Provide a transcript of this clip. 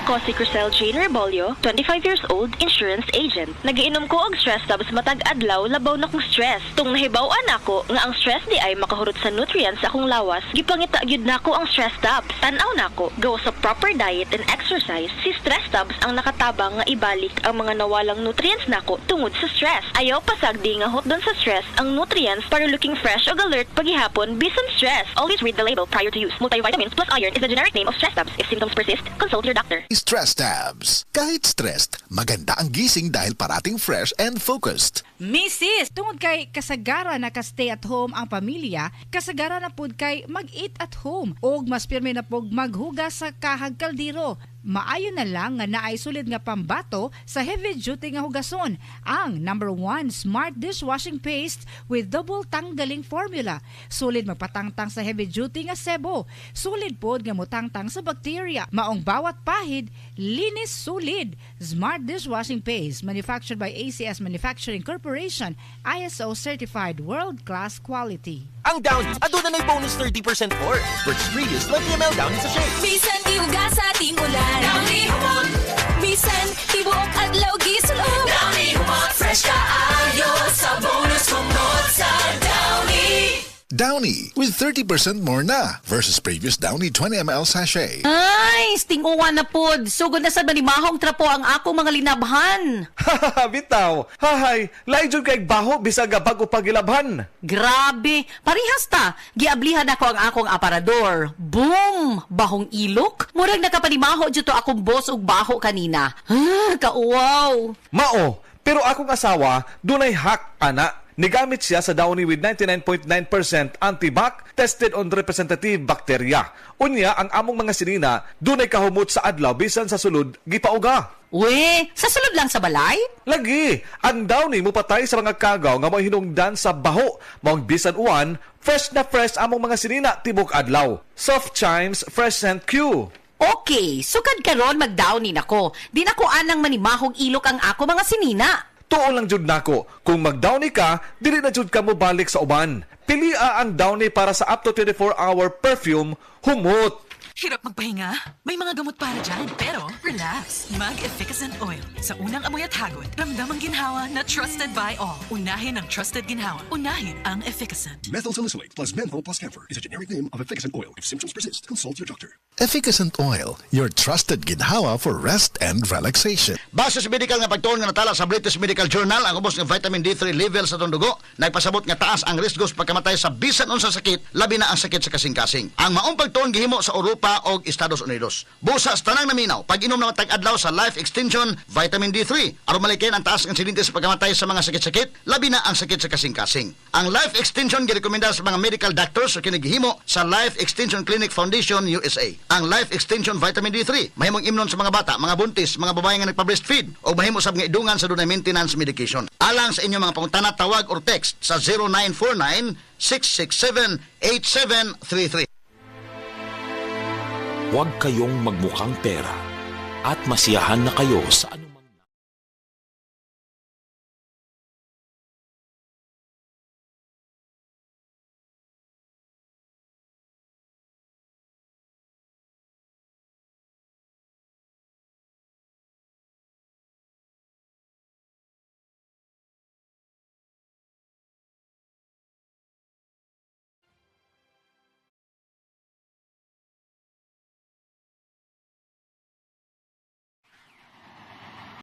Ako si Crisel Jane Rebolio, 25 years old, insurance agent. Nagiinom ko og stress tabs matag adlaw labaw na kong stress. Tung nahibaw-an ako nga ang stress di ay makahurot sa nutrients sa akong lawas, gipangita gyud nako ang stress tabs. Tan-aw nako, gawa sa proper diet and exercise, si stress tabs ang nakatabang nga ibalik ang mga nawalang nutrients nako tungod sa stress. Ayaw pasagdi nga hot doon sa stress ang nutrients para looking fresh og alert paghihapon bisan stress. Always read the label prior to use. Multivitamins plus iron is the generic name of stress tabs. If symptoms persist, consult your doctor. Stress tabs. Kahit stressed, maganda ang gising dahil parating fresh and focused. Mrs. Tungod kay kasagara na ka-stay at home ang pamilya, kasagara na pud kay mag-eat at home og mas pirmi na pud maghugas sa kahag kaldero. Maayo na lang nga naay sulid nga pambato sa heavy duty nga hugason ang #1 Smart Dishwashing Paste with double tanggaling formula. Sulid magpatangtang sa heavy duty nga sebo. Sulid pod nga motangtang sa bakterya. Maong bawat pahid, linis sulid. Smart Dishwashing Paste manufactured by ACS Manufacturing Corporation, ISO certified world-class quality. Ang Downy, aduna na'y bonus 30% for versus previous 20ml Downy sachet. Bisan iugas sa ating ulan, Downy humot. Bisan tibuok adlaw gisulod, Downy humot. Fresh kaayo sa bonus humot sa Downy. Downy with 30% more na versus previous Downy 20ml sachet. Ay, stinguwa na pod. Sugod na sa manimahong trapo ang akong mga linabhan. Hahaha, bitaw. Hahay, laidyon kay baho bisag bago pagilabhan. Grabe, parihas ta. Giablihan ako ang akong aparador. Boom! Bahong ilok. Murag nakapanimaho dito akong boss og baho kanina. Kauwaw. Mao, pero akong asawa, dunay hack, ana. Nigamit siya sa Downy with 99.9% antibac tested on representative bacteria. Unya, ang among mga sinina, dunay kahumot sa adlaw bisan sa sulod, gipauga. We, sa sulod lang sa balay? Lagi, ang Downy mo patay sa mga kagaw nga may hinungdan sa baho. Maong bisan uwan, fresh na fresh among mga sinina tibok adlaw. Soft Chimes Fresh Scent Q. Okay, sukad karon mag-Downy nako. Di nako anang manimahong ilok ang ako mga sinina. Tuon lang jud nako, kung mag-Downy ka, dili na jud ka mo balik sa uban. Pilia ang Downy para sa up to 24-hour perfume, humot. Hirap magpahinga? May mga gamot para dyan, pero relax. Mag-Efficacent Oil. Sa unang amoy at hagod, ramdam ang ginhawa na trusted by all. Unahin ang trusted ginhawa. Unahin ang Efficacent. Methyl salicylate plus menthol plus camphor is a generic name of Efficacent Oil. If symptoms persist, consult your doctor. Efficacent Oil, your trusted ginhawa for rest and relaxation. Base sa medical nga pagtuon nga natala sa British Medical Journal, ang ubos ng vitamin D3 level sa dugo nagpasabot nga taas ang riskos pagkamatay sa bisan unsa sakit, labi na ang sakit sa kasing-kasing. Ang maong pagtuon gihimo sa Europa og Estados Unidos. Busa sa tanang naminaw, pag-inom na matag-adlaw sa Life Extension Vitamin D3 aron malikin ang taas ng insidente sa pagkamatay sa mga sakit-sakit, labi na ang sakit sa kasing-kasing. Ang Life Extension girekomenda sa mga medical doctors sa kinigihimo sa Life Extension Clinic Foundation USA. Ang Life Extension Vitamin D3 mahimong imnon sa mga bata, mga buntis, mga babae nga nagpa-breastfeed o mahimo sa mga idungan sa dunay maintenance medication. Alang sa inyong mga pangutana, tawag or text sa 0949 667 8733. Huwag kayong magmukhang pera at masiyahan na kayo sa anumang